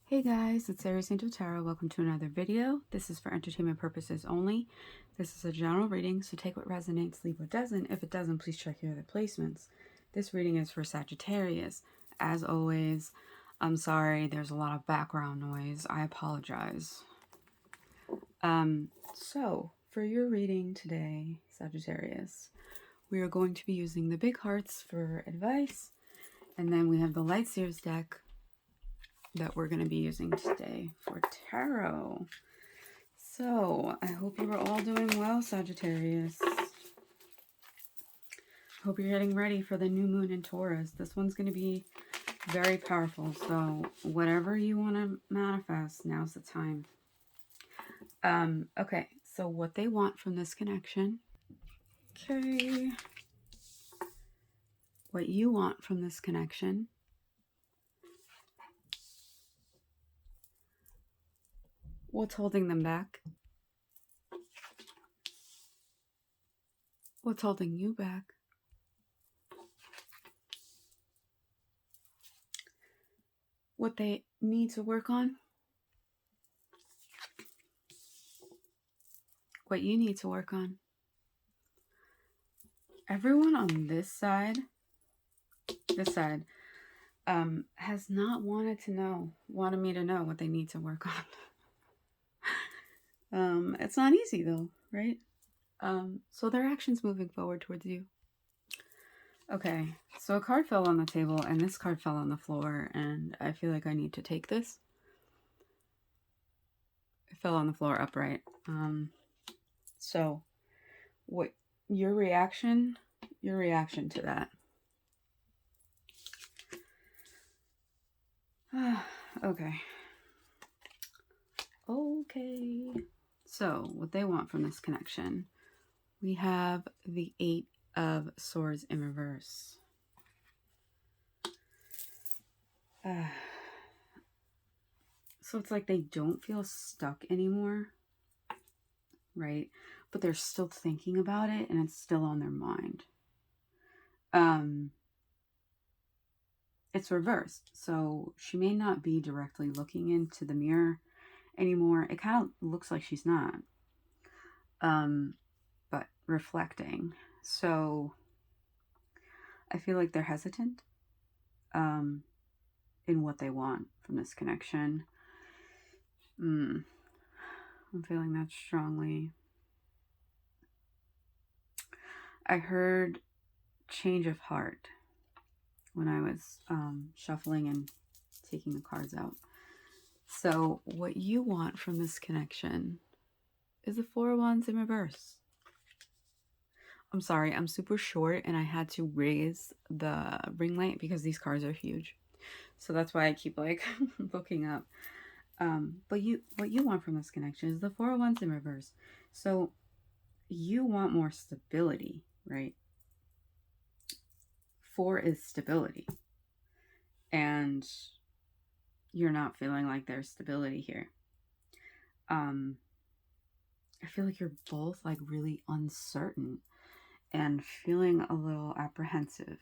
Hey guys, it's ariesangeltarot. Welcome to another video. This is for entertainment purposes only. This is a general reading, so take what resonates, leave what doesn't. If it doesn't, please check your other placements. This reading is for Sagittarius. As always, I'm sorry, there's a lot of background noise. I apologize. So for your reading today, Sagittarius, we are going to be using the big hearts for advice, and then we have the Light Seers deck that we're going to be using today for tarot. So I hope you are all doing well, Sagittarius. Hope you're getting ready for the new moon in Taurus. This one's going to be very powerful. So whatever you want to manifest, now's the time. Okay, so what they want from this connection. Okay. What you want from this connection. What's holding them back? What's holding you back? What they need to work on? What you need to work on? Everyone on this side, has not wanted me to know what they need to work on. It's not easy though, right? So their action's moving forward towards you. Okay, so a card fell on the table and this card fell on the floor, and I feel like I need to take this. It fell on the floor upright. So what your reaction to that? Okay. So what they want from this connection, we have the 8 of Swords in reverse. So it's like they don't feel stuck anymore, right? But they're still thinking about it and it's still on their mind. It's reversed, so she may not be directly looking into the mirror anymore. It kind of looks like she's not, but reflecting. So I feel like they're hesitant in what they want from this connection. I'm feeling that strongly. I heard change of heart when I was shuffling and taking the cards out. So what you want from this connection is the 4 of Wands in reverse. I'm sorry, I'm super short and I had to raise the ring light because these cards are huge. So that's why I keep like looking up. But what you want from this connection is the 4 of Wands in reverse. So you want more stability, right? 4 is stability. And you're not feeling like there's stability here. I feel like you're both like really uncertain and feeling a little apprehensive.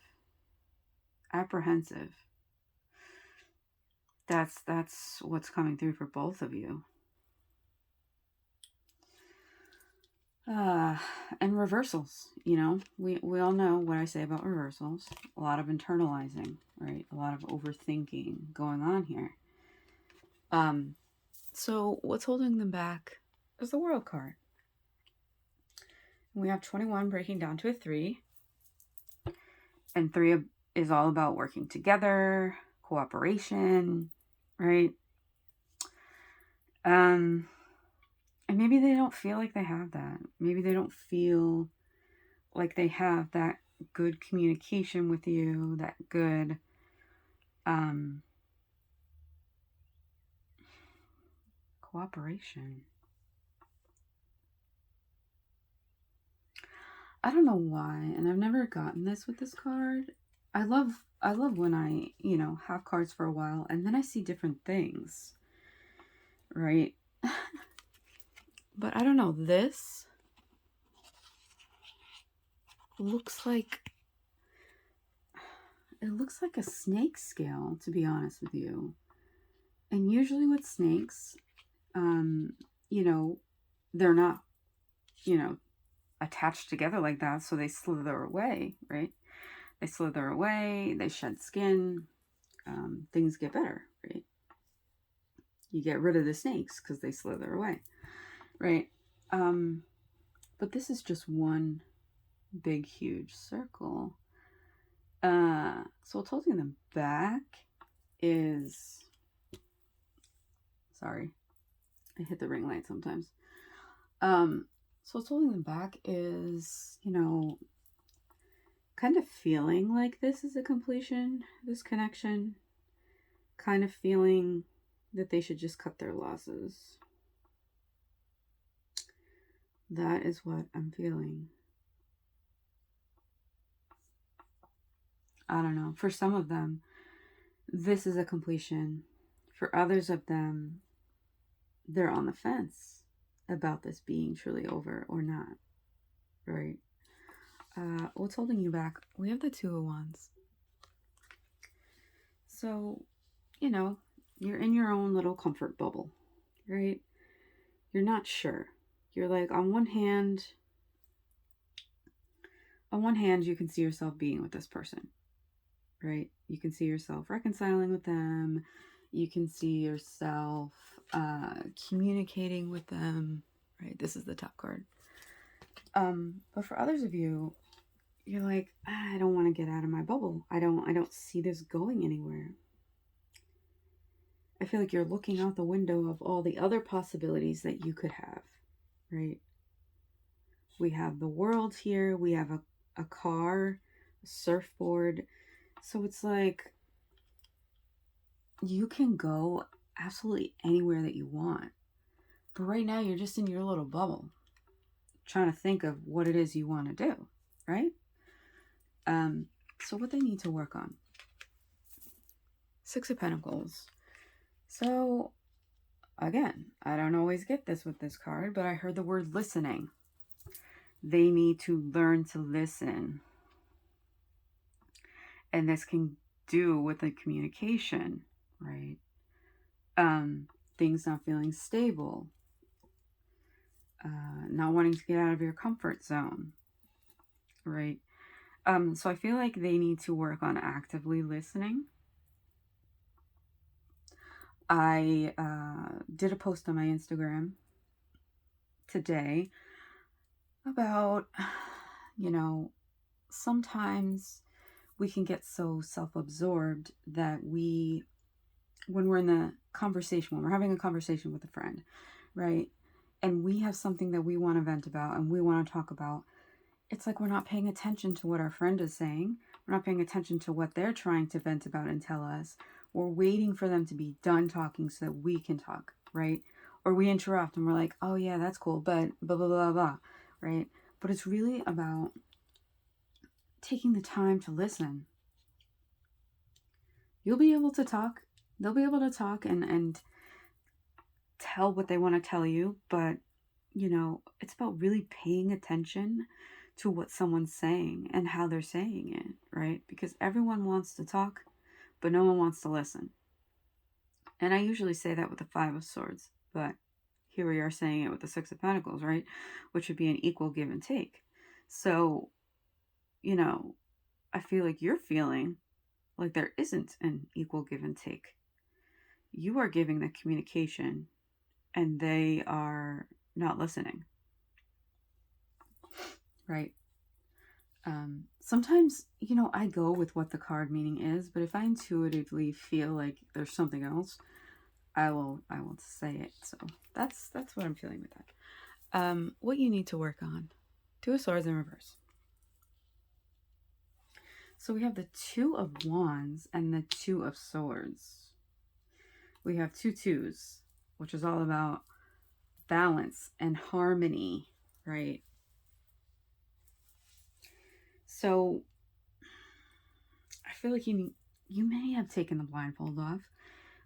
That's what's coming through for both of you. And reversals, you know, we all know what I say about reversals. A lot of internalizing, right? A lot of overthinking going on here. So what's holding them back is the World card. We have 21 breaking down to a 3. And 3 is all about working together, cooperation, right? And maybe they don't feel like they have that. Maybe they don't feel like they have that good communication with you, that good cooperation. I don't know why, and I've never gotten this with this card. I love when I, you know, have cards for a while and then I see different things, right? But I don't know, this looks like, it looks like a snake scale, to be honest with you. And usually with snakes, you know, they're not, you know, attached together like that, so they slither away, right? They slither away, they shed skin, things get better, right? You get rid of the snakes because they slither away, right? But this is just one big, huge circle. So what's holding them back is, sorry, I hit the ring light sometimes. So what's holding them back is, you know, kind of feeling like this is a completion, this connection, kind of feeling that they should just cut their losses. That is what I'm feeling. I don't know. For some of them, this is a completion. For others of them, they're on the fence about this being truly over or not, right? What's holding you back? We have the Two of Wands. So, you know, you're in your own little comfort bubble, right? You're not sure. You're like, on one hand, you can see yourself being with this person, right? You can see yourself reconciling with them. You can see yourself communicating with them, right? This is the top card. But for others of you, you're like, I don't want to get out of my bubble. I don't see this going anywhere. I feel like you're looking out the window of all the other possibilities that you could have, right? We have the world here. We have a car, a surfboard. So it's like you can go absolutely anywhere that you want. But right now you're just in your little bubble trying to think of what it is you want to do, right? So what they need to work on. Six of Pentacles. So again, I don't always get this with this card, but I heard the word listening. They need to learn to listen. And this can do with the communication, right? Things not feeling stable. Not wanting to get out of your comfort zone, right? So I feel like they need to work on actively listening. I did a post on my Instagram today about, you know, sometimes we can get so self-absorbed that when we're in the conversation, when we're having a conversation with a friend, right? And we have something that we want to vent about and we want to talk about, it's like we're not paying attention to what our friend is saying. We're not paying attention to what they're trying to vent about and tell us. We're waiting for them to be done talking so that we can talk, right? Or we interrupt and we're like, oh yeah, that's cool, but blah, blah, blah, blah, right? But it's really about taking the time to listen. You'll be able to talk. They'll be able to talk and tell what they want to tell you, but, you know, it's about really paying attention to what someone's saying and how they're saying it, right? Because everyone wants to talk, but no one wants to listen. And I usually say that with the Five of Swords, but here we are saying it with the Six of Pentacles, right? Which would be an equal give and take. So, you know, I feel like you're feeling like there isn't an equal give and take. You are giving the communication and they are not listening, right? Sometimes, you know, I go with what the card meaning is, but if I intuitively feel like there's something else, I will say it. So that's what I'm feeling with that. What you need to work on. Two of Swords in reverse. So we have the Two of Wands and the Two of Swords. We have two twos, which is all about balance and harmony, right? So I feel like you may have taken the blindfold off,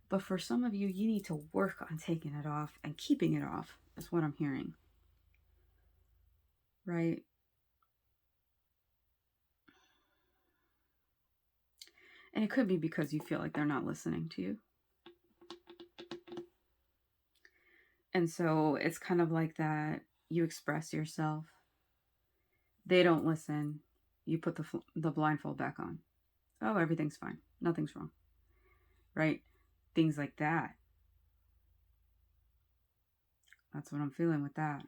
but for some of you, you need to work on taking it off and keeping it off, is what I'm hearing, right? And it could be because you feel like they're not listening to you. And so it's kind of like that. You express yourself. They don't listen. You put the blindfold back on. Oh, everything's fine. Nothing's wrong. Right? Things like that. That's what I'm feeling with that.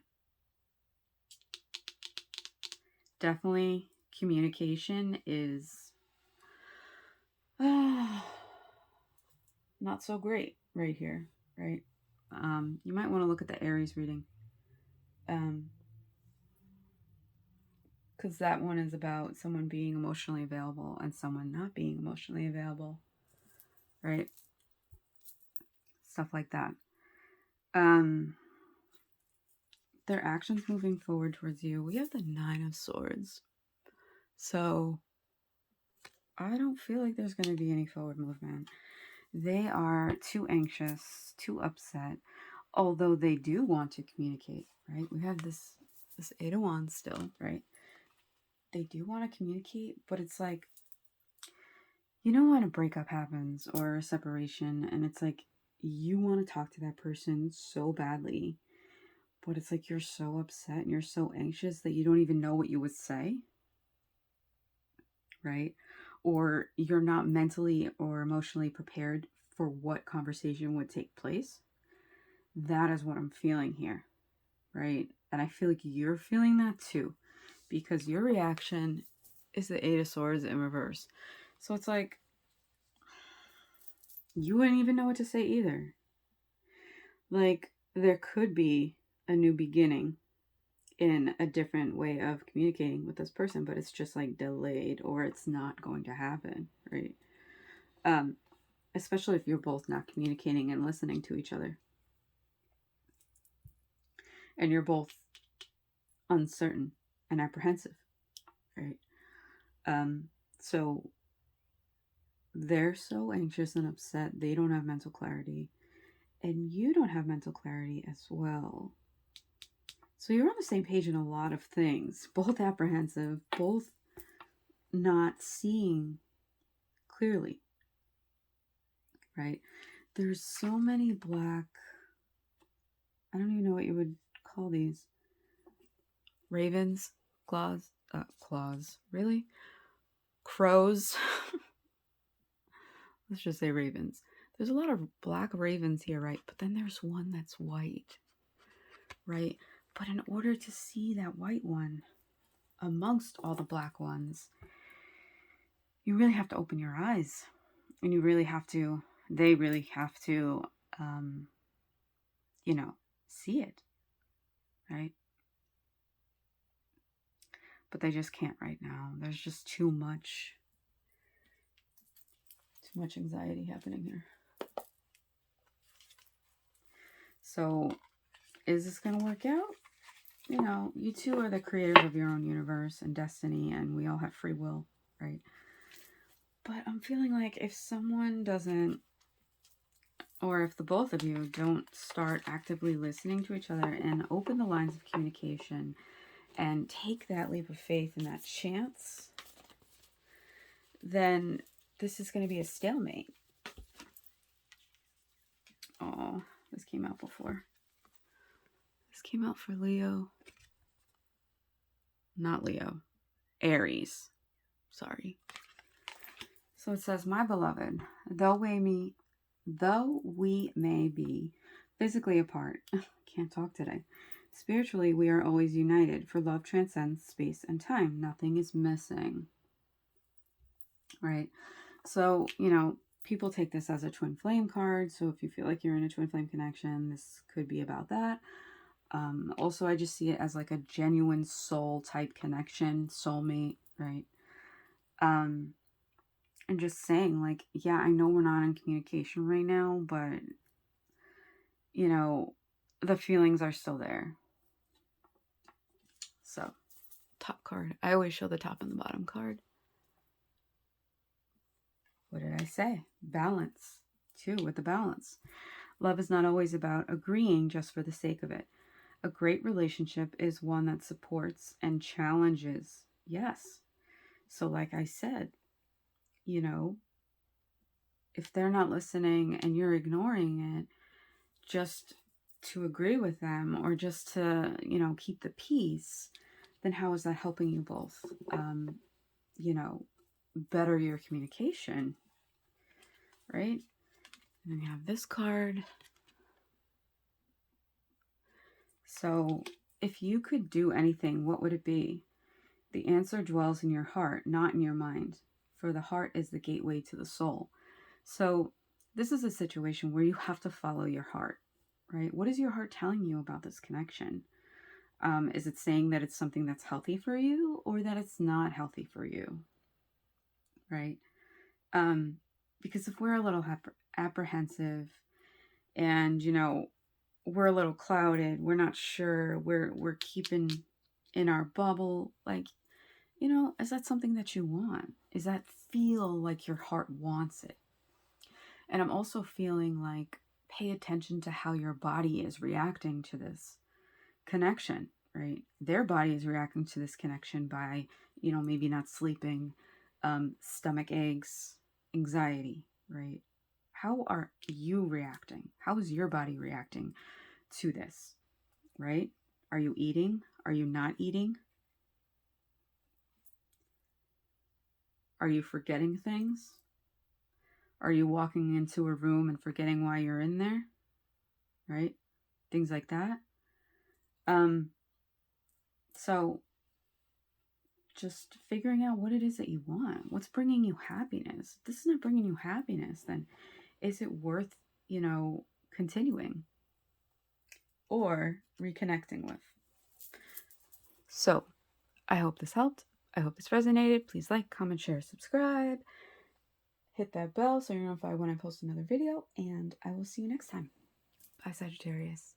Definitely communication is not so great right here, right? You might want to look at the Aries reading. Because that one is about someone being emotionally available and someone not being emotionally available, right? Stuff like that. Their actions moving forward towards you. We have the 9 of Swords. So I don't feel like there's going to be any forward movement. They are too anxious, too upset, although they do want to communicate, right? We have this 8 of Wands still, right? They do want to communicate, but it's like, you know, when a breakup happens or a separation, and it's like you want to talk to that person so badly, but it's like you're so upset and you're so anxious that you don't even know what you would say, right? Or you're not mentally or emotionally prepared for what conversation would take place. That is what I'm feeling here, right? And I feel like you're feeling that too, because your reaction is the 8 of Swords in reverse. So it's like, you wouldn't even know what to say either. Like, there could be a new beginning in a different way of communicating with this person, but it's just like delayed, or it's not going to happen, right? Especially if you're both not communicating and listening to each other, and you're both uncertain and apprehensive, right? So they're so anxious and upset, they don't have mental clarity, and you don't have mental clarity as well. So you're on the same page in a lot of things, both apprehensive, both not seeing clearly, right? There's so many black, I don't even know what you would call these. Ravens, claws, really? Crows. Let's just say ravens. There's a lot of black ravens here, right? But then there's one that's white, right? But in order to see that white one amongst all the black ones, you really have to open your eyes, and they really have to, see it, right? But they just can't right now. There's just too much anxiety happening here. So is this going to work out? You two are the creators of your own universe and destiny, and we all have free will, right? But I'm feeling like if someone doesn't, or if the both of you don't start actively listening to each other and open the lines of communication and take that leap of faith and that chance, then this is going to be a stalemate. Oh, this came out before. This came out for Leo. Not Leo. Aries. Sorry. So it says, my beloved, though we may be physically apart, can't talk today, spiritually we are always united, for love transcends space and time. Nothing is missing. Right? So, people take this as a twin flame card. So if you feel like you're in a twin flame connection, this could be about that. Also, I just see it as like a genuine soul type connection, soulmate, right? And just saying, like, yeah, I know we're not in communication right now, but, the feelings are still there. So, top card. I always show the top and the bottom card. What did I say? Balance. 2 with the balance. Love is not always about agreeing just for the sake of it. A great relationship is one that supports and challenges. Yes. So like I said, if they're not listening and you're ignoring it, just to agree with them or just to, you know, keep the peace, then how is that helping you both, you know, better your communication, right? And then you have this card. So if you could do anything, what would it be? The answer dwells in your heart, not in your mind, for the heart is the gateway to the soul. So this is a situation where you have to follow your heart, right? What is your heart telling you about this connection? Is it saying that it's something that's healthy for you or that it's not healthy for you, right? Because if we're a little apprehensive and, you know, we're a little clouded, we're not sure, we're keeping in our bubble, like, you know, is that something that you want? Is that feel like your heart wants it? And I'm also feeling like pay attention to how your body is reacting to this connection, right? Their body is reacting to this connection by, you know, maybe not sleeping, stomach aches, anxiety, right? How are you reacting? How is your body reacting to this, right? Are you eating? Are you not eating? Are you forgetting things? Are you walking into a room and forgetting why you're in there? Right? Things like that. So just figuring out what it is that you want. What's bringing you happiness? If this is not bringing you happiness, then is it worth, you know, continuing or reconnecting with? So I hope this helped. I hope this resonated. Please like, comment, share, subscribe. Hit that bell so you're notified when I post another video. And I will see you next time. Bye, Sagittarius.